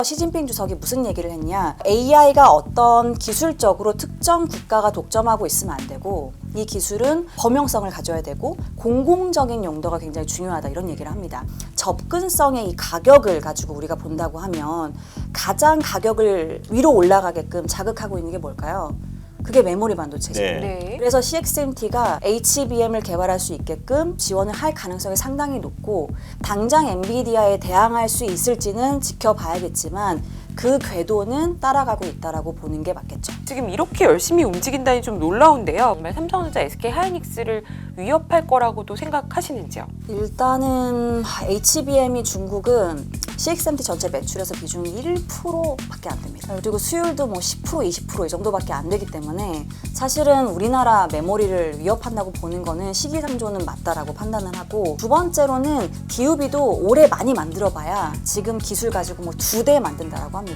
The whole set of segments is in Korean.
시진핑 주석이 무슨 얘기를 했냐, AI가 어떤 기술적으로 특정 국가가 독점하고 있으면 안 되고 이 기술은 범용성을 가져야 되고 공공적인 용도가 굉장히 중요하다, 이런 얘기를 합니다. 접근성의 이 가격을 가지고 우리가 본다고 하면 가장 가격을 위로 올라가게끔 자극하고 있는 게 뭘까요? 그게 메모리 반도체죠. 네. 그래서 CXMT가 HBM을 개발할 수 있게끔 지원을 할 가능성이 상당히 높고, 당장 엔비디아에 대항할 수 있을지는 지켜봐야겠지만 그 궤도는 따라가고 있다라고 보는 게 맞겠죠. 지금 이렇게 열심히 움직인다니 좀 놀라운데요. 정말 삼성전자, SK하이닉스를 위협할 거라고도 생각하시는지요? 일단은 HBM이 중국은 CXMT 전체 매출에서 비중이 1%밖에 안 됩니다. 그리고 수율도 뭐 10%, 20% 이 정도밖에 안 되기 때문에 사실은 우리나라 메모리를 위협한다고 보는 거는 시기상조는 맞다라고 판단을 하고, 두 번째로는 DUB도 올해 많이 만들어봐야 지금 기술 가지고 뭐 2대 만든다라고 합니다.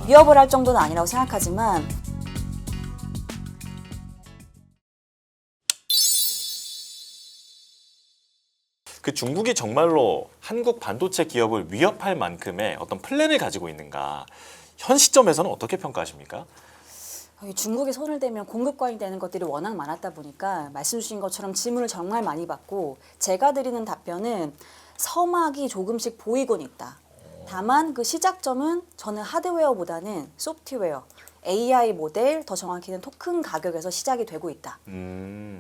위협을 할 정도는 아니라고 생각하지만 그 중국이 정말로 한국 반도체 기업을 위협할 만큼의 어떤 플랜을 가지고 있는가, 현 시점에서는 어떻게 평가하십니까? 중국이 손을 대면 공급 과잉 되는 것들이 워낙 많았다 보니까 말씀 주신 것처럼 질문을 정말 많이 받고, 제가 드리는 답변은 서막이 조금씩 보이곤 있다. 다만 그 시작점은 저는 하드웨어보다는 소프트웨어, AI 모델, 더 정확히는 토큰 가격에서 시작이 되고 있다.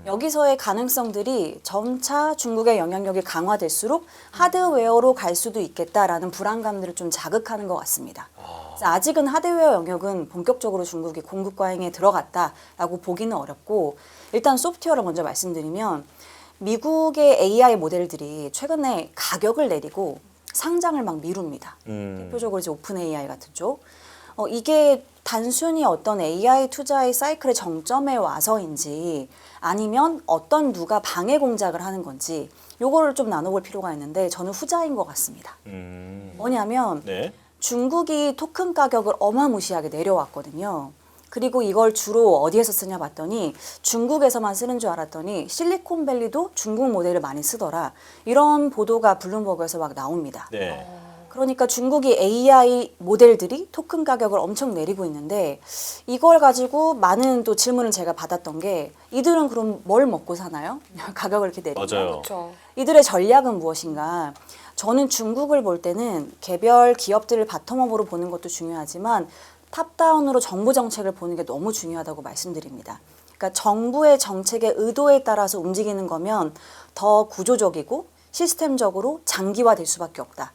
여기서의 가능성들이 점차 중국의 영향력이 강화될수록 하드웨어로 갈 수도 있겠다라는 불안감들을 좀 자극하는 것 같습니다. 아직은 하드웨어 영역은 본격적으로 중국이 공급 과잉에 들어갔다라고 보기는 어렵고, 일단 소프트웨어를 먼저 말씀드리면 미국의 AI 모델들이 최근에 가격을 내리고 상장을 막 미룹니다. 대표적으로 이제 오픈 AI 같은 쪽. 이게 단순히 어떤 AI 투자의 사이클의 정점에 와서인지 아니면 어떤 누가 방해 공작을 하는 건지, 요거를 좀 나눠볼 필요가 있는데 저는 후자인 것 같습니다. 뭐냐면 네. 중국이 토큰 가격을 어마무시하게 내려왔거든요. 그리고 이걸 주로 어디에서 쓰냐 봤더니 중국에서만 쓰는 줄 알았더니 실리콘밸리도 중국 모델을 많이 쓰더라, 이런 보도가 블룸버그에서 막 나옵니다. 네. 그러니까 중국이 AI 모델들이 토큰 가격을 엄청 내리고 있는데, 이걸 가지고 많은 또 질문을 제가 받았던 게, 이들은 그럼 뭘 먹고 사나요? 가격을 이렇게 내리면. 맞아요. 그렇죠. 이들의 전략은 무엇인가? 저는 중국을 볼 때는 개별 기업들을 바텀업으로 보는 것도 중요하지만 탑다운으로 정부 정책을 보는 게 너무 중요하다고 말씀드립니다. 그러니까 정부의 정책의 의도에 따라서 움직이는 거면 더 구조적이고 시스템적으로 장기화될 수밖에 없다.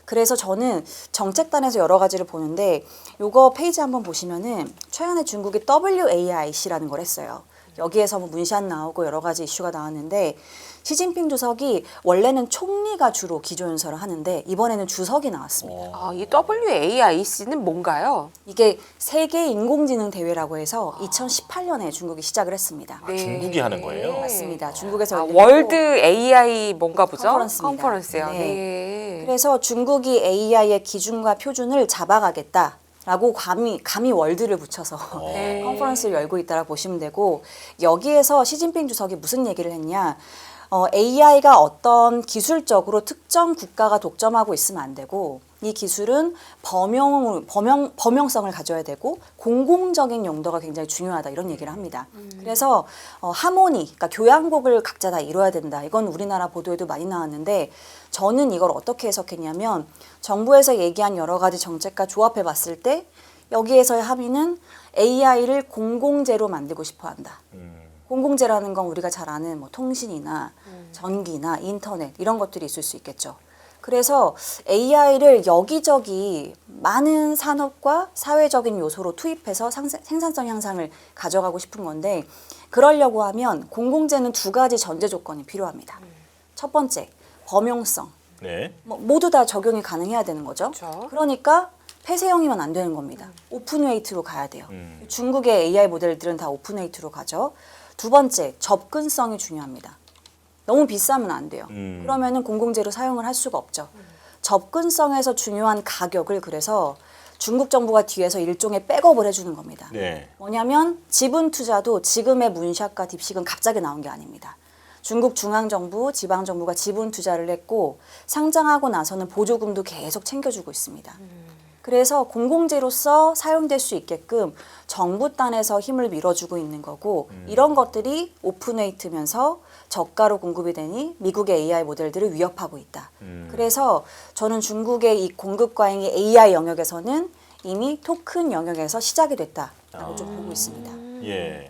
그래서 저는 정책단에서 여러 가지를 보는데, 요거 페이지 한번 보시면은 최근에 중국이 WAIC라는 걸 했어요. 여기에서 뭐 문샷 나오고 여러 가지 이슈가 나왔는데, 시진핑 주석이 원래는 총리가 주로 기조연설을 하는데 이번에는 주석이 나왔습니다. 이 WAIC는 뭔가요? 이게 세계 인공지능 대회라고 해서 2018년에 중국이 시작을 했습니다. 네. 중국이 하는 거예요? 맞습니다. 중국에서 열린 월드 거고, AI 뭔가 보죠? 컨퍼런스입니다. 컨퍼런스요. 네. 네. 그래서 중국이 AI의 기준과 표준을 잡아가겠다 라고 감히 월드를 붙여서 네. 컨퍼런스를 열고 있다고 보시면 되고, 여기에서 시진핑 주석이 무슨 얘기를 했냐, AI가 어떤 기술적으로 특정 국가가 독점하고 있으면 안 되고 이 기술은 범용성을 가져야 되고 공공적인 용도가 굉장히 중요하다, 이런 얘기를 합니다. 그래서 하모니, 그러니까 교향곡을 각자 다 이뤄야 된다. 이건 우리나라 보도에도 많이 나왔는데, 저는 이걸 어떻게 해석했냐면 정부에서 얘기한 여러 가지 정책과 조합해 봤을 때 여기에서의 합의는 AI를 공공재로 만들고 싶어 한다. 공공재라는 건 우리가 잘 아는 뭐 통신이나 전기나 인터넷 이런 것들이 있을 수 있겠죠. 그래서 AI를 여기저기 많은 산업과 사회적인 요소로 투입해서 생산성 향상을 가져가고 싶은 건데, 그러려고 하면 공공재는 두 가지 전제 조건이 필요합니다. 첫 번째, 범용성. 네. 모두 다 적용이 가능해야 되는 거죠. 그렇죠. 그러니까 폐쇄형이면 안 되는 겁니다. 오픈웨이트로 가야 돼요. 중국의 AI 모델들은 다 오픈웨이트로 가죠. 두 번째, 접근성이 중요합니다. 너무 비싸면 안 돼요. 그러면은 공공재로 사용을 할 수가 없죠. 접근성에서 중요한 가격을 그래서 중국 정부가 뒤에서 일종의 백업을 해주는 겁니다. 네. 뭐냐면 지분 투자도 지금의 문샷과 딥식은 갑자기 나온 게 아닙니다. 중국 중앙정부, 지방정부가 지분 투자를 했고 상장하고 나서는 보조금도 계속 챙겨주고 있습니다. 그래서 공공재로서 사용될 수 있게끔 정부 단에서 힘을 밀어주고 있는 거고 이런 것들이 오픈웨이트면서 저가로 공급이 되니 미국의 AI 모델들을 위협하고 있다. 그래서 저는 중국의 이 공급 과잉이 AI 영역에서는 이미 토큰 영역에서 시작이 됐다라고 좀 보고 있습니다. 예.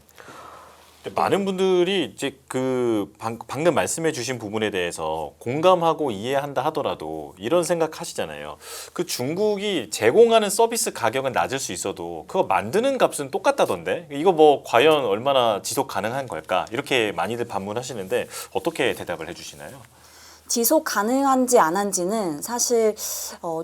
많은 분들이 이제 그 방금 말씀해주신 부분에 대해서 공감하고 이해한다 하더라도 이런 생각하시잖아요. 그 중국이 제공하는 서비스 가격은 낮을 수 있어도 그거 만드는 값은 똑같다던데 이거 뭐 과연 얼마나 지속 가능한 걸까 이렇게 많이들 반문하시는데 어떻게 대답을 해주시나요? 지속 가능한지 안 한지는 사실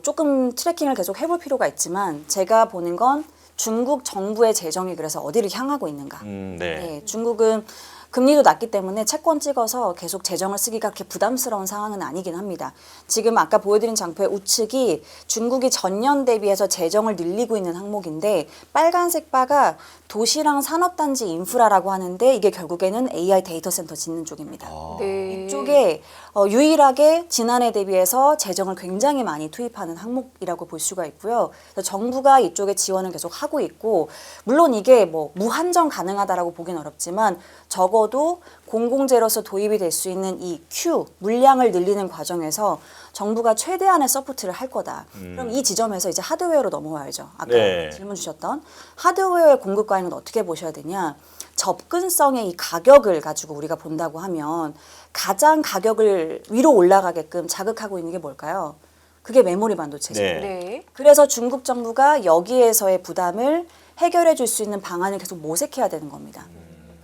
조금 트래킹을 계속 해볼 필요가 있지만 제가 보는 건 중국 정부의 재정이 그래서 어디를 향하고 있는가. 네. 네, 중국은 금리도 낮기 때문에 채권 찍어서 계속 재정을 쓰기가 그렇게 부담스러운 상황은 아니긴 합니다. 지금 아까 보여드린 장표의 우측이 중국이 전년 대비해서 재정을 늘리고 있는 항목인데 빨간색 바가 도시랑 산업단지 인프라라고 하는데 이게 결국에는 AI 데이터 센터 짓는 쪽입니다. 네. 이쪽에 유일하게 지난해 대비해서 재정을 굉장히 많이 투입하는 항목이라고 볼 수가 있고요. 그래서 정부가 이쪽에 지원을 계속 하고 있고 물론 이게 뭐 무한정 가능하다라고 보긴 어렵지만 적어도 공공재로서 도입이 될 수 있는 이 Q 물량을 늘리는 과정에서 정부가 최대한의 서포트를 할 거다. 그럼 이 지점에서 이제 하드웨어로 넘어와야죠. 아까 네. 질문 주셨던 하드웨어의 공급 과잉은 어떻게 보셔야 되냐? 접근성의 이 가격을 가지고 우리가 본다고 하면 가장 가격을 위로 올라가게끔 자극하고 있는 게 뭘까요? 그게 메모리 반도체죠. 네. 네. 그래서 중국 정부가 여기에서의 부담을 해결해 줄 수 있는 방안을 계속 모색해야 되는 겁니다.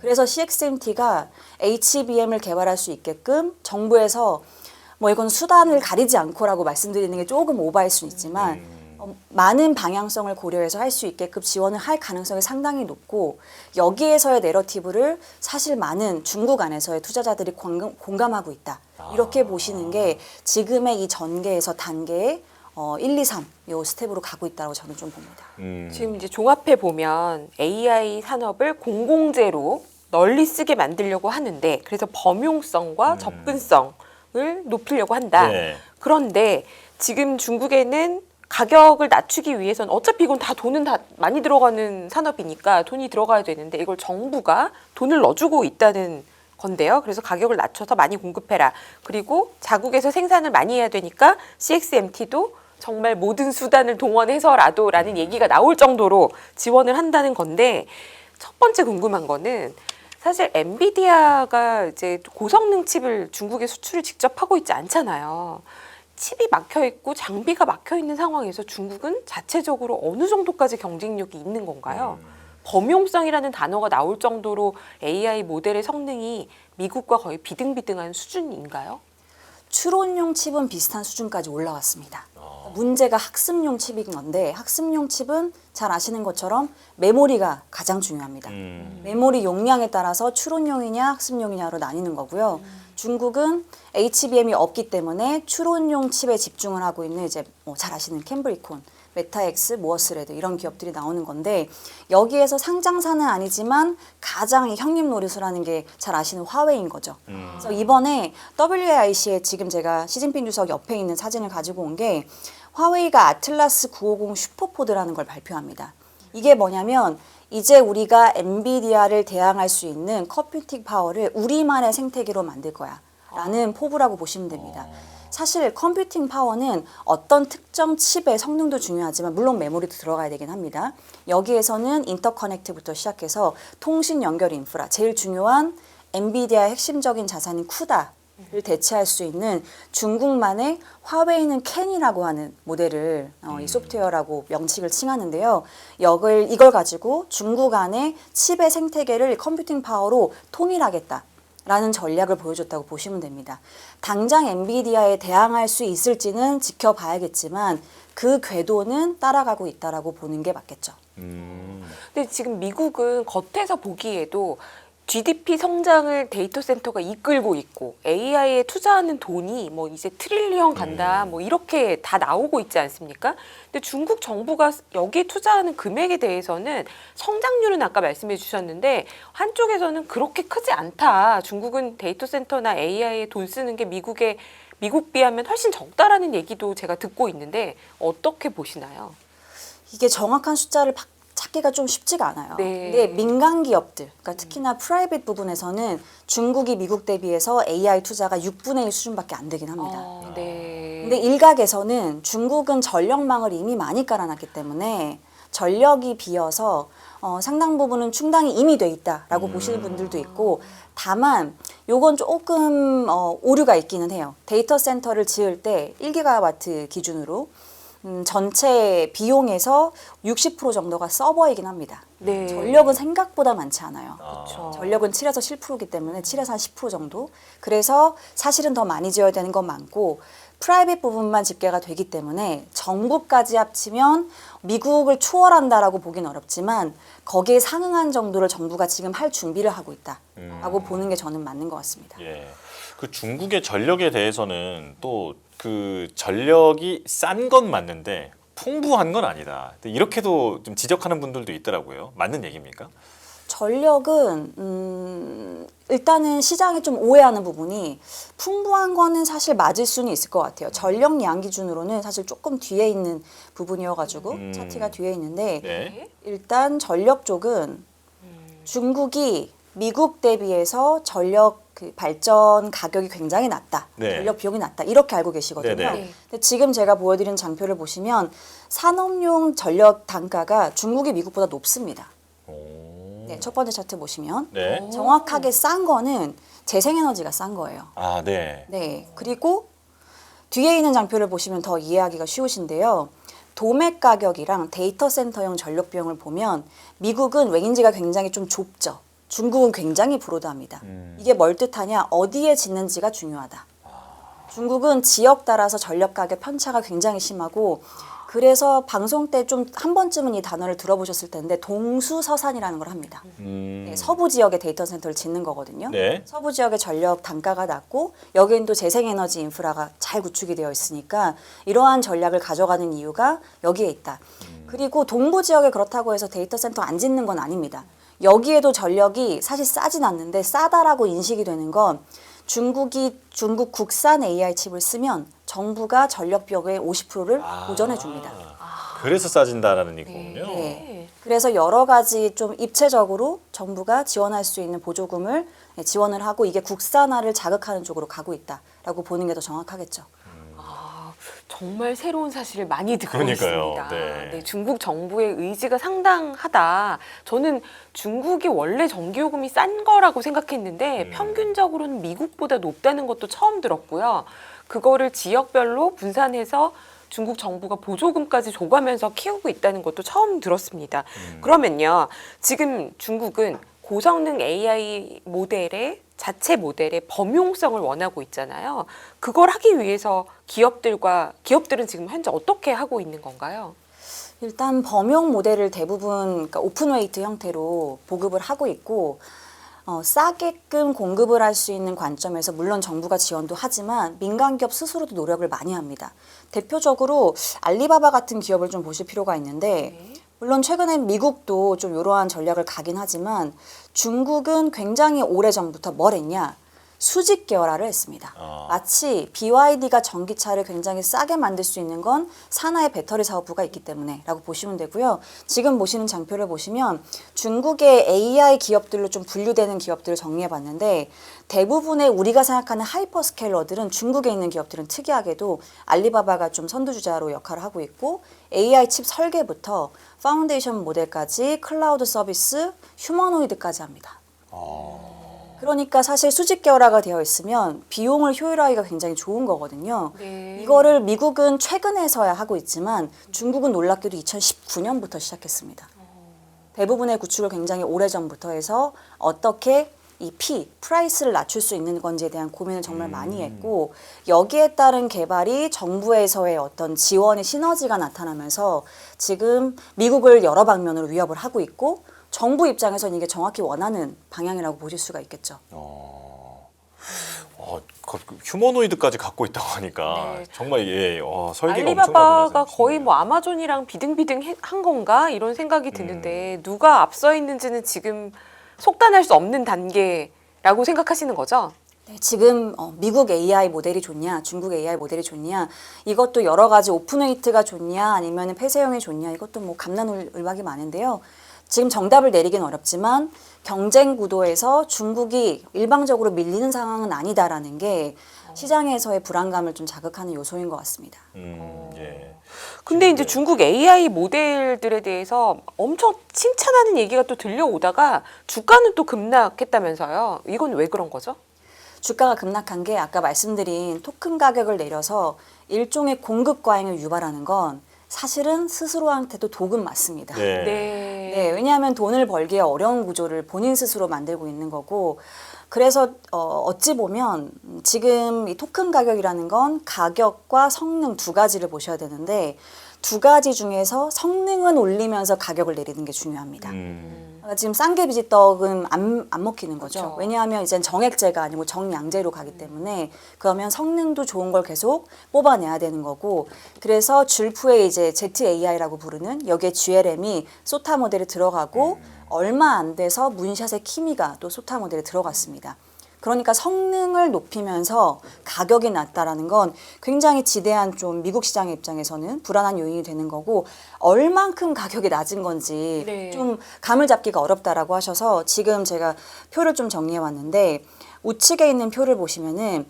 그래서 CXMT가 HBM을 개발할 수 있게끔 정부에서 뭐 이건 수단을 가리지 않고라고 말씀드리는 게 조금 오버할 수는 있지만 많은 방향성을 고려해서 할 수 있게끔 지원을 할 가능성이 상당히 높고 여기에서의 내러티브를 사실 많은 중국 안에서의 투자자들이 공감하고 있다. 이렇게 보시는 게 지금의 이 전개에서 단계의 1, 2, 3 요 스텝으로 가고 있다고 저는 좀 봅니다. 지금 이제 종합해 보면 AI 산업을 공공재로 널리 쓰게 만들려고 하는데 그래서 범용성과 접근성을 높이려고 한다. 네. 그런데 지금 중국에는 가격을 낮추기 위해서는 어차피 이건 다 돈은 다 많이 들어가는 산업이니까 돈이 들어가야 되는데 이걸 정부가 돈을 넣어주고 있다는 건데요. 그래서 가격을 낮춰서 많이 공급해라. 그리고 자국에서 생산을 많이 해야 되니까 CXMT도 정말 모든 수단을 동원해서라도 라는 얘기가 나올 정도로 지원을 한다는 건데 첫 번째 궁금한 거는 사실 엔비디아가 이제 고성능 칩을 중국에 수출을 직접 하고 있지 않잖아요. 칩이 막혀 있고 장비가 막혀 있는 상황에서 중국은 자체적으로 어느 정도까지 경쟁력이 있는 건가요? 범용성이라는 단어가 나올 정도로 AI 모델의 성능이 미국과 거의 비등비등한 수준인가요? 추론용 칩은 비슷한 수준까지 올라왔습니다. 문제가 학습용 칩인 건데 학습용 칩은 잘 아시는 것처럼 메모리가 가장 중요합니다. 메모리 용량에 따라서 추론용이냐 학습용이냐로 나뉘는 거고요. 중국은 HBM이 없기 때문에 추론용 칩에 집중을 하고 있는 이제 잘 아시는 캠브리콘, 메타엑스, 모어스레드 이런 기업들이 나오는 건데 여기에서 상장사는 아니지만 가장 형님 노릇을 게 잘 아시는 화웨이인 거죠. 그래서 이번에 WAIC에 지금 제가 시진핑 주석 옆에 있는 사진을 가지고 온 게 화웨이가 아틀라스 950 슈퍼포드라는 걸 발표합니다. 이게 뭐냐면 이제 우리가 엔비디아를 대항할 수 있는 컴퓨팅 파워를 우리만의 생태계로 만들 거야 라는 포부라고 보시면 됩니다. 사실 컴퓨팅 파워는 어떤 특정 칩의 성능도 중요하지만 물론 메모리도 들어가야 되긴 합니다. 여기에서는 인터커넥트부터 시작해서 통신 연결 인프라, 제일 중요한 엔비디아의 핵심적인 자산인 쿠다를 대체할 수 있는 중국만의 화웨이는 캔이라고 하는 모델을 이 소프트웨어라고 명칭을 칭하는데요. 이걸 가지고 중국 안에 칩의 생태계를 컴퓨팅 파워로 통일하겠다. 라는 전략을 보여줬다고 보시면 됩니다. 당장 엔비디아에 대항할 수 있을지는 지켜봐야겠지만 그 궤도는 따라가고 있다라고 보는 게 맞겠죠. 근데 지금 미국은 겉에서 보기에도 GDP 성장을 데이터 센터가 이끌고 있고 AI에 투자하는 돈이 뭐 이제 트릴리언 간다 뭐 이렇게 다 나오고 있지 않습니까? 근데 중국 정부가 여기에 투자하는 금액에 대해서는 성장률은 아까 말씀해 주셨는데 한쪽에서는 그렇게 크지 않다. 중국은 데이터 센터나 AI에 돈 쓰는 게 미국 비하면 훨씬 적다라는 얘기도 제가 듣고 있는데 어떻게 보시나요? 이게 정확한 숫자를 찾기가 좀 쉽지가 않아요. 네. 근데 민간 기업들, 그러니까 특히나 프라이빗 부분에서는 중국이 미국 대비해서 AI 투자가 6분의 1 수준밖에 안 되긴 합니다. 네. 근데 일각에서는 중국은 전력망을 이미 많이 깔아놨기 때문에 전력이 비어서 상당 부분은 충당이 이미 돼 있다라고 보시는 분들도 있고, 다만 요건 조금 오류가 있기는 해요. 데이터 센터를 지을 때 1기가와트 기준으로 전체 비용에서 60% 정도가 서버이긴 합니다. 네. 전력은 생각보다 많지 않아요. 그렇죠. 전력은 7에서 7%이기 때문에 7에서 한 10% 정도. 그래서 사실은 더 많이 지어야 되는 건 많고, 프라이빗 부분만 집계가 되기 때문에 정부까지 합치면 미국을 초월한다라고 보기는 어렵지만 거기에 상응한 정도를 정부가 지금 할 준비를 하고 있다라고 보는 게 저는 맞는 것 같습니다. 예. 그 중국의 전력에 대해서는 또 그 전력이 싼 건 맞는데 풍부한 건 아니다. 이렇게도 좀 지적하는 분들도 있더라고요. 맞는 얘기입니까? 전력은 일단은 시장이 좀 오해하는 부분이, 풍부한 거는 사실 맞을 수는 있을 것 같아요. 전력량 기준으로는 사실 조금 뒤에 있는 부분이어가지고 차트가 뒤에 있는데, 네. 일단 전력 쪽은 중국이 미국 대비해서 전력 그 발전 가격이 굉장히 낮다, 네. 전력 비용이 낮다, 이렇게 알고 계시거든요. 네네. 네. 근데 지금 제가 보여드린 장표를 보시면 산업용 전력 단가가 중국이 미국보다 높습니다. 네, 첫 번째 차트 보시면 네. 정확하게 싼 거는 재생에너지가 싼 거예요. 아, 네. 네, 그리고 뒤에 있는 장표를 보시면 더 이해하기가 쉬우신데요. 도매 가격이랑 데이터 센터용 전력 비용을 보면 미국은 랭인지가 굉장히 좀 좁죠. 중국은 굉장히 브로드합니다. 이게 뭘 뜻하냐? 어디에 짓는지가 중요하다. 중국은 지역 따라서 전력 가격 편차가 굉장히 심하고, 그래서 방송 때 좀 한 번쯤은 이 단어를 들어보셨을 텐데 동수서산이라는 걸 합니다. 네, 서부 지역에 데이터 센터를 짓는 거거든요. 네. 서부 지역의 전력 단가가 낮고 여기는 또 재생에너지 인프라가 잘 구축이 되어 있으니까 이러한 전략을 가져가는 이유가 여기에 있다. 그리고 동부 지역에 그렇다고 해서 데이터 센터 안 짓는 건 아닙니다. 여기에도 전력이 사실 싸진 않는데 싸다라고 인식이 되는 건, 중국 국산 AI 칩을 쓰면 정부가 전력 비용의 50%를 보전해 줍니다. 그래서 싸진다라는 얘기군요. 네. 그래서 여러 가지 좀 입체적으로 정부가 지원할 수 있는 보조금을 지원을 하고, 이게 국산화를 자극하는 쪽으로 가고 있다라고 보는 게 더 정확하겠죠. 정말 새로운 사실을 많이 듣고 그러니까요. 있습니다. 네. 네, 중국 정부의 의지가 상당하다. 저는 중국이 원래 전기요금이 싼 거라고 생각했는데 평균적으로는 미국보다 높다는 것도 처음 들었고요. 그거를 지역별로 분산해서 중국 정부가 보조금까지 줘가면서 키우고 있다는 것도 처음 들었습니다. 그러면요, 지금 중국은 고성능 AI 자체 모델의 범용성을 원하고 있잖아요. 그걸 하기 위해서 기업들은 지금 현재 어떻게 하고 있는 건가요? 일단 범용 모델을 대부분 그러니까 오픈웨이트 형태로 보급을 하고 있고, 싸게끔 공급을 할 수 있는 관점에서 물론 정부가 지원도 하지만 민간 기업 스스로도 노력을 많이 합니다. 대표적으로 알리바바 같은 기업을 좀 보실 필요가 있는데, 물론 최근엔 미국도 좀 이러한 전략을 가긴 하지만 중국은 굉장히 오래전부터 뭘 했냐? 수직 계열화를 했습니다. 마치 BYD가 전기차를 굉장히 싸게 만들 수 있는 건 산하의 배터리 사업부가 있기 때문에 라고 보시면 되고요. 지금 보시는 장표를 보시면 중국의 AI 기업들로 좀 분류되는 기업들을 정리해 봤는데, 대부분의 우리가 생각하는 하이퍼스케일러들은 중국에 있는 기업들은 특이하게도 알리바바가 좀 선두주자로 역할을 하고 있고, AI 칩 설계부터 파운데이션 모델까지 클라우드 서비스, 휴머노이드까지 합니다. 그러니까 사실 수직 계열화가 되어 있으면 비용을 효율화하기가 굉장히 좋은 거거든요. 네. 이거를 미국은 최근에서야 하고 있지만 중국은 놀랍게도 2019년부터 시작했습니다. 대부분의 구축을 굉장히 오래전부터 해서 어떻게 이 프라이스를 낮출 수 있는 건지에 대한 고민을 정말 많이 했고, 여기에 따른 개발이 정부에서의 어떤 지원의 시너지가 나타나면서 지금 미국을 여러 방면으로 위협을 하고 있고, 정부 입장에서는 이게 정확히 원하는 방향이라고 보실 수가 있겠죠. 휴머노이드까지 갖고 있다고 하니까 네. 정말 설계가 알리바바가 엄청나구나. 거의 뭐 아마존이랑 비등비등한 건가 이런 생각이 드는데 누가 앞서 있는지는 지금 속단할 수 없는 단계라고 생각하시는 거죠? 네, 지금 미국 AI 모델이 좋냐, 중국 AI 모델이 좋냐, 이것도 여러 가지 오픈웨이트가 좋냐, 아니면 폐쇄형이 좋냐, 이것도 뭐 갑난을박이 많은데요. 지금 정답을 내리긴 어렵지만 경쟁 구도에서 중국이 일방적으로 밀리는 상황은 아니다라는 게 시장에서의 불안감을 좀 자극하는 요소인 것 같습니다. 예. 근데 이제 중국 AI 모델들에 대해서 엄청 칭찬하는 얘기가 또 들려오다가 주가는 또 급락했다면서요. 이건 왜 그런 거죠? 주가가 급락한 게 아까 말씀드린 토큰 가격을 내려서 일종의 공급 과잉을 유발하는 건 사실은 스스로한테도 독은 맞습니다. 네. 네, 왜냐하면 돈을 벌기에 어려운 구조를 본인 스스로 만들고 있는 거고, 그래서 어찌 보면 지금 이 토큰 가격이라는 건 가격과 성능 두 가지를 보셔야 되는데, 두 가지 중에서 성능은 올리면서 가격을 내리는 게 중요합니다. 지금 쌍계비지떡은 안 먹히는 거죠. 그렇죠. 왜냐하면 이제 정액제가 아니고 정량제로 가기 때문에 그러면 성능도 좋은 걸 계속 뽑아내야 되는 거고, 그래서 줄프의 이제 ZAI라고 부르는 여기에 GLM이 소타 모델에 들어가고 얼마 안 돼서 문샷의 키미가 또 소타 모델에 들어갔습니다. 그러니까 성능을 높이면서 가격이 낮다라는 건 굉장히 지대한 좀 미국 시장의 입장에서는 불안한 요인이 되는 거고, 얼만큼 가격이 낮은 건지 네. 좀 감을 잡기가 어렵다라고 하셔서 지금 제가 표를 좀 정리해 왔는데, 우측에 있는 표를 보시면은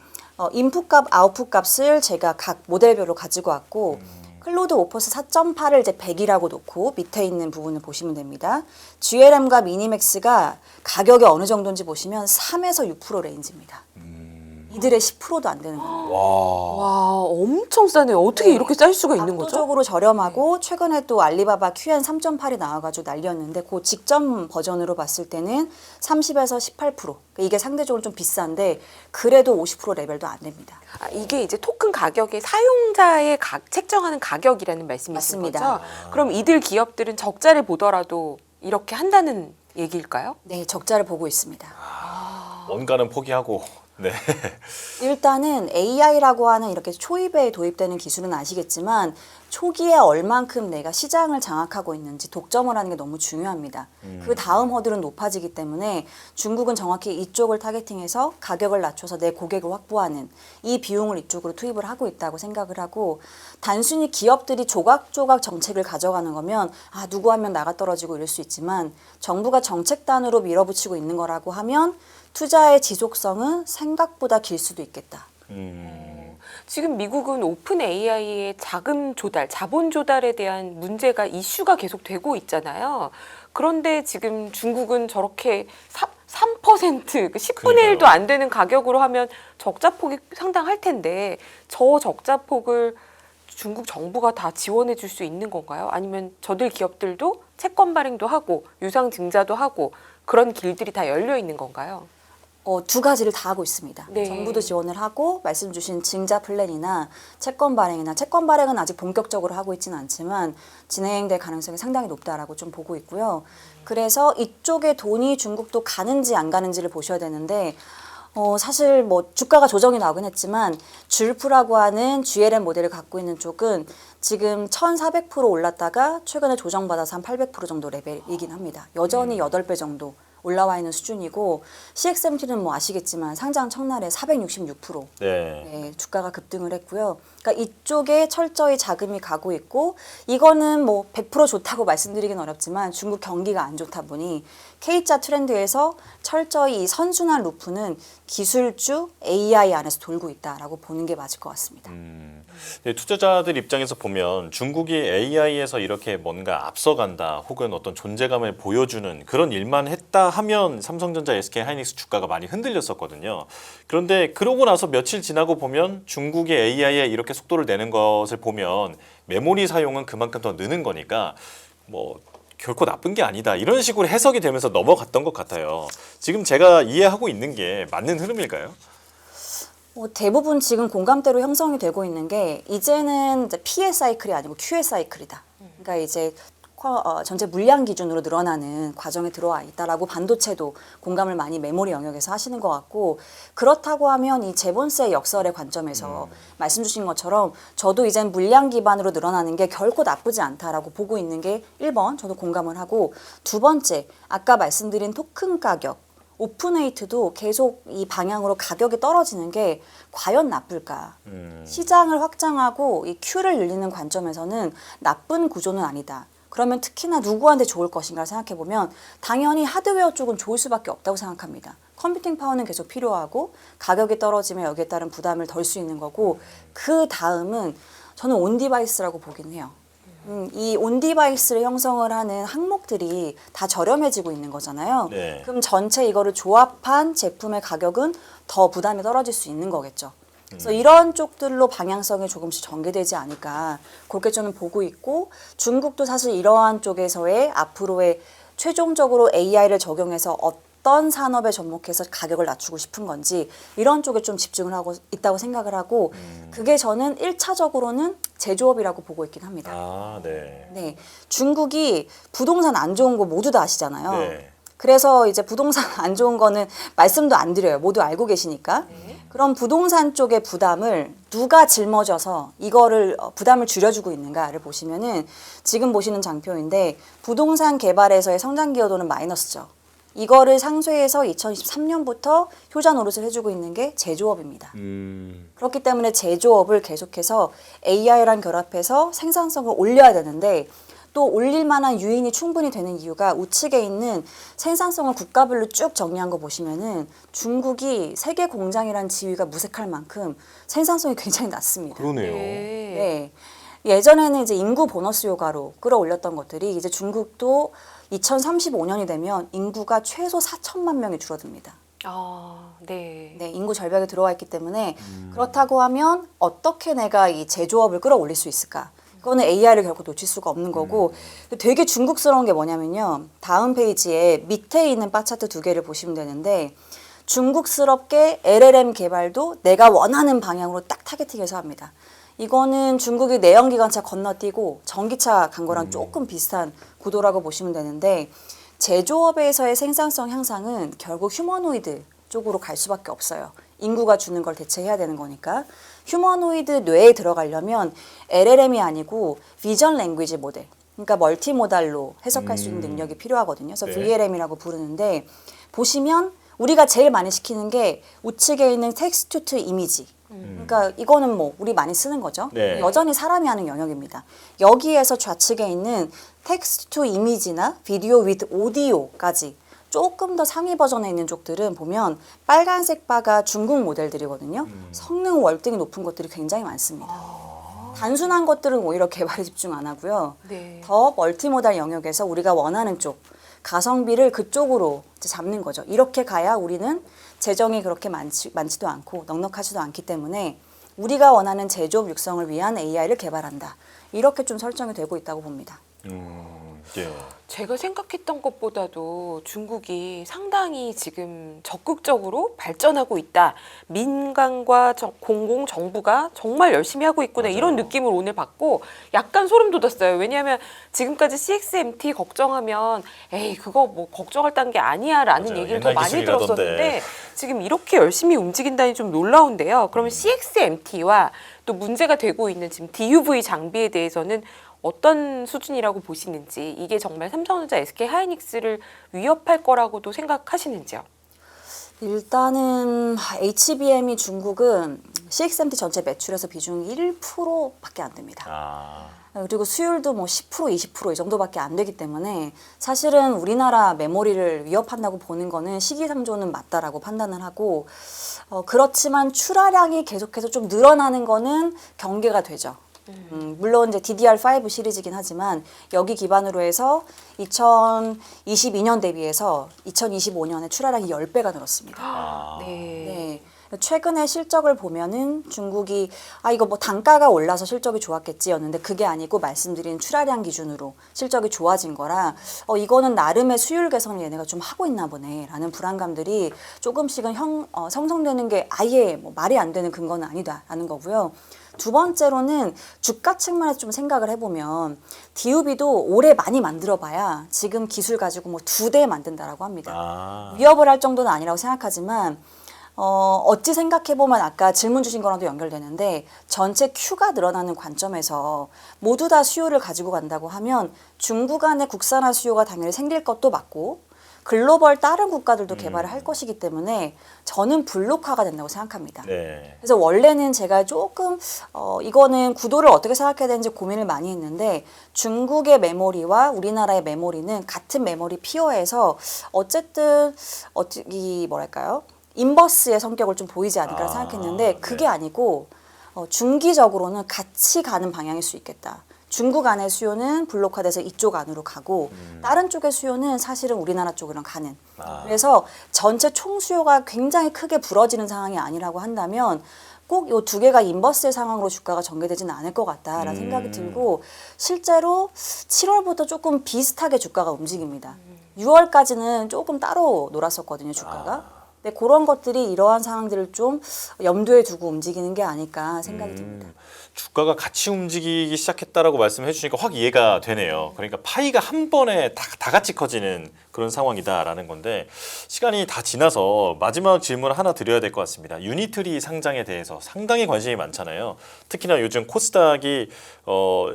인풋 값, 아웃풋 값을 제가 각 모델별로 가지고 왔고, 클로드 오퍼스 4.8을 이제 100이라고 놓고 밑에 있는 부분을 보시면 됩니다. GLM과 미니맥스가 가격이 어느 정도인지 보시면 3에서 6% 레인지입니다. 이들의 10%도 안 되는 겁니다. 와, 엄청 싸네요. 어떻게 이렇게 쌀 수가 있는 거죠? 압도적으로 저렴하고, 최근에 또 알리바바 QN 3.8이 나와가지고 난리였는데, 그 직전 버전으로 봤을 때는 30에서 18%. 이게 상대적으로 좀 비싼데 그래도 50% 레벨도 안 됩니다. 이게 이제 토큰 가격의 사용자의 책정하는 가격이라는 말씀이신 맞습니다. 거죠? 그럼 이들 기업들은 적자를 보더라도 이렇게 한다는 얘기일까요? 네, 적자를 보고 있습니다. 뭔가는 포기하고. 네. 일단은 AI라고 하는 이렇게 초입에 도입되는 기술은 아시겠지만 초기에 얼만큼 내가 시장을 장악하고 있는지 독점을 하는 게 너무 중요합니다. 그 다음 허들은 높아지기 때문에 중국은 정확히 이쪽을 타겟팅해서 가격을 낮춰서 내 고객을 확보하는 이 비용을 이쪽으로 투입을 하고 있다고 생각을 하고, 단순히 기업들이 조각조각 정책을 가져가는 거면 누구 하면 나가 떨어지고 이럴 수 있지만, 정부가 정책단으로 밀어붙이고 있는 거라고 하면 투자의 지속성은 생각보다 길 수도 있겠다. 지금 미국은 오픈 AI의 자금 조달, 자본 조달에 대한 문제가 이슈가 계속 되고 있잖아요. 그런데 지금 중국은 저렇게 3%, 10분의 1도 안 되는 가격으로 하면 적자폭이 상당할 텐데, 저 적자폭을 중국 정부가 다 지원해 줄 수 있는 건가요? 아니면 저들 기업들도 채권 발행도 하고 유상 증자도 하고 그런 길들이 다 열려 있는 건가요? 두 가지를 다 하고 있습니다. 네. 정부도 지원을 하고 말씀 주신 증자 플랜이나 채권 발행은 아직 본격적으로 하고 있지는 않지만 진행될 가능성이 상당히 높다라고 좀 보고 있고요. 그래서 이쪽에 돈이 중국도 가는지 안 가는지를 보셔야 되는데, 사실 뭐 주가가 조정이 나오긴 했지만 줄프라고 하는 GLM 모델을 갖고 있는 쪽은 지금 1,400% 올랐다가 최근에 조정받아서 한 800% 정도 레벨이긴 합니다. 여전히 8배 정도 올라와 있는 수준이고, CXMT는 뭐 아시겠지만 상장 첫날에 466% 네, 주가가 급등을 했고요. 그러니까 이쪽에 철저히 자금이 가고 있고, 이거는 뭐 100% 좋다고 말씀드리긴 어렵지만 중국 경기가 안 좋다 보니 K자 트렌드에서 철저히 이 선순환 루프는 기술주 AI 안에서 돌고 있다라고 보는 게 맞을 것 같습니다. 네, 투자자들 입장에서 보면 중국이 AI에서 이렇게 뭔가 앞서간다 혹은 어떤 존재감을 보여주는 그런 일만 했다 하면 삼성전자, SK하이닉스 주가가 많이 흔들렸었거든요. 그런데 그러고 나서 며칠 지나고 보면 중국이 AI에 이렇게 속도를 내는 것을 보면 메모리 사용은 그만큼 더 느는 거니까 뭐 결코 나쁜 게 아니다, 이런 식으로 해석이 되면서 넘어갔던 것 같아요. 지금 제가 이해하고 있는 게 맞는 흐름일까요? 대부분 지금 공감대로 형성이 되고 있는 게 이제는 이제 P의 사이클이 아니고 Q의 사이클이다. 그러니까 이제 전체 물량 기준으로 늘어나는 과정에 들어와 있다라고 반도체도 공감을 많이 메모리 영역에서 하시는 것 같고, 그렇다고 하면 이 재본세 역설의 관점에서 말씀 주신 것처럼 저도 이젠 물량 기반으로 늘어나는 게 결코 나쁘지 않다라고 보고 있는 게 1번 저도 공감을 하고, 두 번째 아까 말씀드린 토큰 가격 오픈웨이트도 계속 이 방향으로 가격이 떨어지는 게 과연 나쁠까? 음. 시장을 확장하고 이 큐를 늘리는 관점에서는 나쁜 구조는 아니다. 그러면 특히나 누구한테 좋을 것인가 생각해보면 당연히 하드웨어 쪽은 좋을 수밖에 없다고 생각합니다. 컴퓨팅 파워는 계속 필요하고 가격이 떨어지면 여기에 따른 부담을 덜 수 있는 거고 그 다음은 저는 온디바이스라고 보긴 해요. 이 온디바이스를 형성을 하는 항목들이 다 저렴해지고 있는 거잖아요. 네. 그럼 전체 이거를 조합한 제품의 가격은 더 부담이 떨어질 수 있는 거겠죠. 그래서 이런 쪽들로 방향성이 조금씩 전개되지 않을까 그렇게 저는 보고 있고 중국도 사실 이러한 쪽에서의 앞으로의 최종적으로 AI를 적용해서 어떤 산업에 접목해서 가격을 낮추고 싶은 건지 이런 쪽에 좀 집중을 하고 있다고 생각을 하고 그게 저는 1차적으로는 제조업이라고 보고 있긴 합니다. 아, 네. 네, 중국이 부동산 안 좋은 거 모두 다 아시잖아요. 네. 그래서 이제 부동산 안 좋은 거는 말씀도 안 드려요. 모두 알고 계시니까. 그럼 부동산 쪽의 부담을 누가 짊어져서 이거를 부담을 줄여주고 있는가를 보시면은 지금 보시는 장표인데 부동산 개발에서의 성장 기여도는 마이너스죠. 이거를 상쇄해서 2023년부터 효자 노릇을 해주고 있는 게 제조업입니다. 그렇기 때문에 제조업을 계속해서 AI랑 결합해서 생산성을 올려야 되는데 또 올릴 만한 유인이 충분히 되는 이유가 우측에 있는 생산성을 국가별로 쭉 정리한 거 보시면은 중국이 세계 공장이라는 지위가 무색할 만큼 생산성이 굉장히 낮습니다. 그러네요. 네. 예전에는 이제 인구 보너스 효과로 끌어올렸던 것들이 이제 중국도 2035년이 되면 인구가 최소 4천만 명이 줄어듭니다. 아, 네. 네, 인구 절벽에 들어와 있기 때문에 그렇다고 하면 어떻게 내가 이 제조업을 끌어올릴 수 있을까? 그거는 AI를 결코 놓칠 수가 없는 거고 되게 중국스러운 게 뭐냐면요. 다음 페이지에 밑에 있는 바 차트 두 개를 보시면 되는데 중국스럽게 LLM 개발도 내가 원하는 방향으로 딱 타겟팅해서 합니다. 이거는 중국이 내연기관차 건너뛰고 전기차 간 거랑 조금 비슷한 구도라고 보시면 되는데 제조업에서의 생산성 향상은 결국 휴머노이드 쪽으로 갈 수밖에 없어요. 인구가 주는 걸 대체해야 되는 거니까. 휴머노이드 뇌에 들어가려면 LLM이 아니고 비전 랭귀지 모델, 그러니까 멀티모달로 해석할 수 있는 능력이 필요하거든요. 그래서 네. VLM이라고 부르는데 보시면 우리가 제일 많이 시키는 게 우측에 있는 텍스트 투 이미지. 그러니까 이거는 뭐 우리 많이 쓰는 거죠. 네. 여전히 사람이 하는 영역입니다. 여기에서 좌측에 있는 텍스트 투 이미지나 비디오 위드 오디오까지 조금 더 상위 버전에 있는 쪽들은 보면 빨간색 바가 중국 모델들이거든요. 성능 월등히 높은 것들이 굉장히 많습니다. 단순한 것들은 오히려 개발에 집중 안 하고요. 네. 더 멀티모달 영역에서 우리가 원하는 쪽, 가성비를 그쪽으로 이제 잡는 거죠. 이렇게 가야 우리는 재정이 그렇게 많지도 않고 넉넉하지도 않기 때문에 우리가 원하는 제조업 육성을 위한 AI를 개발한다. 이렇게 좀 설정이 되고 있다고 봅니다. 예. 제가 생각했던 것보다도 중국이 상당히 지금 적극적으로 발전하고 있다. 민간과 공공 정부가 정말 열심히 하고 있구나. 맞아요. 이런 느낌을 오늘 받고 약간 소름 돋았어요. 왜냐하면 지금까지 CXMT 걱정하면 에이 그거 뭐 걱정할 단계 아니야라는 맞아요. 얘기를 더 옛날 많이 기술이라던데. 들었었는데 지금 이렇게 열심히 움직인다니 좀 놀라운데요. 그러면 CXMT와 또 문제가 되고 있는 지금 DUV 장비에 대해서는 어떤 수준이라고 보시는지 이게 정말 삼성전자, SK하이닉스를 위협할 거라고도 생각하시는지요? 일단은 HBM이 중국은 CXMT 전체 매출에서 비중이 1%밖에 안 됩니다. 아, 그리고 수율도 뭐 10%, 20%이 정도밖에 안 되기 때문에 사실은 우리나라 메모리를 위협한다고 보는 거는 시기상조는 맞다라고 판단을 하고 그렇지만 출하량이 계속해서 좀 늘어나는 거는 경계가 되죠. 물론 이제 DDR5 시리즈긴 하지만 여기 기반으로 해서 2022년 대비해서 2025년에 출하량이 10배가 늘었습니다. 아. 네. 최근에 실적을 보면은 중국이 이거 뭐 단가가 올라서 실적이 좋았겠지였는데 그게 아니고 말씀드린 출하량 기준으로 실적이 좋아진 거라 이거는 나름의 수율 개선을 얘네가 좀 하고 있나 보네라는 불안감들이 조금씩은 형성되는 게 아예 뭐 말이 안 되는 근거는 아니다라는 거고요. 두 번째로는 주가 측면에서 좀 생각을 해보면 DUV도 올해 많이 만들어봐야 지금 기술 가지고 뭐 2대 만든다라고 합니다. 아. 위협을 할 정도는 아니라고 생각하지만 어찌 생각해보면 아까 질문 주신 거랑도 연결되는데 전체 큐가 늘어나는 관점에서 모두 다 수요를 가지고 간다고 하면 중국 안에 국산화 수요가 당연히 생길 것도 맞고 글로벌 다른 국가들도 개발을 할 것이기 때문에 저는 블록화가 된다고 생각합니다. 네. 그래서 원래는 제가 조금 이거는 구도를 어떻게 생각해야 되는지 고민을 많이 했는데 중국의 메모리와 우리나라의 메모리는 같은 메모리 피어에서 어쨌든 이 뭐랄까요? 인버스의 성격을 좀 보이지 않을까 아, 생각했는데 그게 네. 아니고 중기적으로는 같이 가는 방향일 수 있겠다. 중국 안의 수요는 블록화돼서 이쪽 안으로 가고 다른 쪽의 수요는 사실은 우리나라 쪽으로 가는. 아. 그래서 전체 총 수요가 굉장히 크게 부러지는 상황이 아니라고 한다면 꼭 이 두 개가 인버스의 상황으로 주가가 전개되지는 않을 것 같다라는 생각이 들고 실제로 7월부터 조금 비슷하게 주가가 움직입니다. 6월까지는 조금 따로 놀았었거든요, 주가가. 근데 그런 것들이 이러한 상황들을 좀 염두에 두고 움직이는 게 아닐까 생각이 듭니다. 주가가 같이 움직이기 시작했다라고 말씀해 주시니까 확 이해가 되네요. 그러니까 파이가 한 번에 다 같이 커지는 그런 상황이다라는 건데 시간이 다 지나서 마지막 질문 하나 드려야 될 것 같습니다. 유니트리 상장에 대해서 상당히 관심이 많잖아요. 특히나 요즘 코스닥이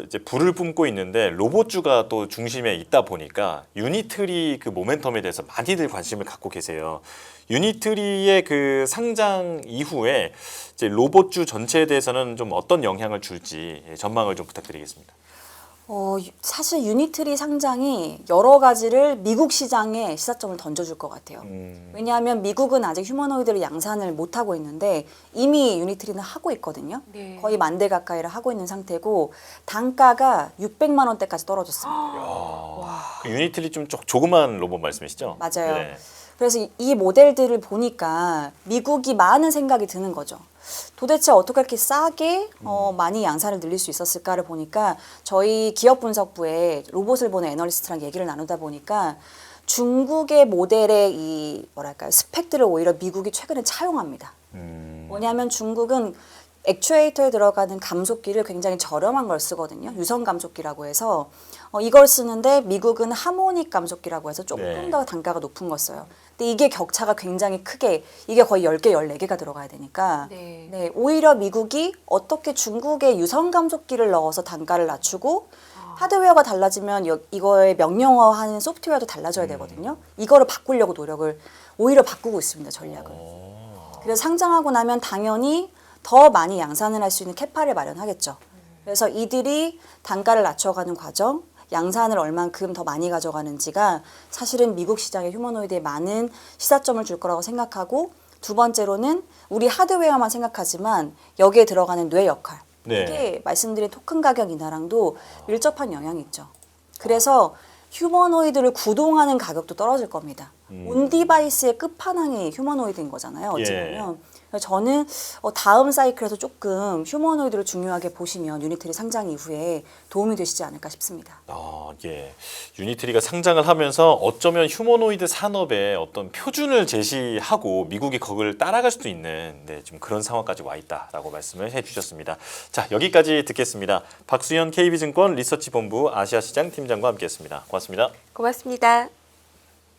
이제 불을 뿜고 있는데 로봇주가 또 중심에 있다 보니까 유니트리 그 모멘텀에 대해서 많이들 관심을 갖고 계세요. 유니트리의 그 상장 이후에 이제 로봇주 전체에 대해서는 좀 어떤 영향을 줄지 전망을 좀 부탁드리겠습니다. 사실 유니트리 상장이 여러 가지를 미국 시장에 시사점을 던져줄 것 같아요. 왜냐하면 미국은 아직 휴머노이드를 양산을 못 하고 있는데 이미 유니트리는 하고 있거든요. 네. 거의 10,000대 가까이를 하고 있는 상태고 단가가 600만 원대까지 떨어졌습니다. 그 유니트리 좀 조그만 로봇 말씀이시죠? 맞아요. 네. 그래서 이 모델들을 보니까 미국이 많은 생각이 드는 거죠. 도대체 어떻게 이렇게 싸게 많이 양산을 늘릴 수 있었을까를 보니까 저희 기업 분석부에 로봇을 보는 애널리스트랑 얘기를 나누다 보니까 중국의 모델의 이 뭐랄까요 스펙들을 오히려 미국이 최근에 차용합니다. 뭐냐면 중국은 액추에이터에 들어가는 감속기를 굉장히 저렴한 걸 쓰거든요. 유선 감속기라고 해서 이걸 쓰는데 미국은 하모닉 감속기라고 해서 조금 네. 더 단가가 높은 거 써요. 근데 이게 격차가 굉장히 크게 이게 거의 10개, 14개가 들어가야 되니까 네. 오히려 미국이 어떻게 중국의 유선 감속기를 넣어서 단가를 낮추고 하드웨어가 달라지면 이거의 명령어하는 소프트웨어도 달라져야 되거든요. 이거를 바꾸려고 노력을 오히려 바꾸고 있습니다, 전략을. 그래서 상장하고 나면 당연히 더 많이 양산을 할 수 있는 캐파를 마련하겠죠. 그래서 이들이 단가를 낮춰가는 과정, 양산을 얼만큼 더 많이 가져가는지가 사실은 미국 시장의 휴머노이드에 많은 시사점을 줄 거라고 생각하고 두 번째로는 우리 하드웨어만 생각하지만 여기에 들어가는 뇌 역할. 네. 이게 말씀드린 토큰 가격 인하랑도 밀접한 영향이 있죠. 그래서 휴머노이드를 구동하는 가격도 떨어질 겁니다. 온 디바이스의 끝판왕이 휴머노이드인 거잖아요. 어찌 예. 보면. 그래서 저는 다음 사이클에서 조금 휴머노이드를 중요하게 보시면 유니트리 상장 이후에 도움이 되시지 않을까 싶습니다. 예. 유니트리가 상장을 하면서 어쩌면 휴머노이드 산업의 어떤 표준을 제시하고 미국이 그걸 따라갈 수도 있는 좀 그런 상황까지 와 있다라고 말씀을 해주셨습니다. 자, 여기까지 듣겠습니다. 박수현 KB증권 리서치본부 아시아시장 팀장과 함께했습니다. 고맙습니다. 고맙습니다.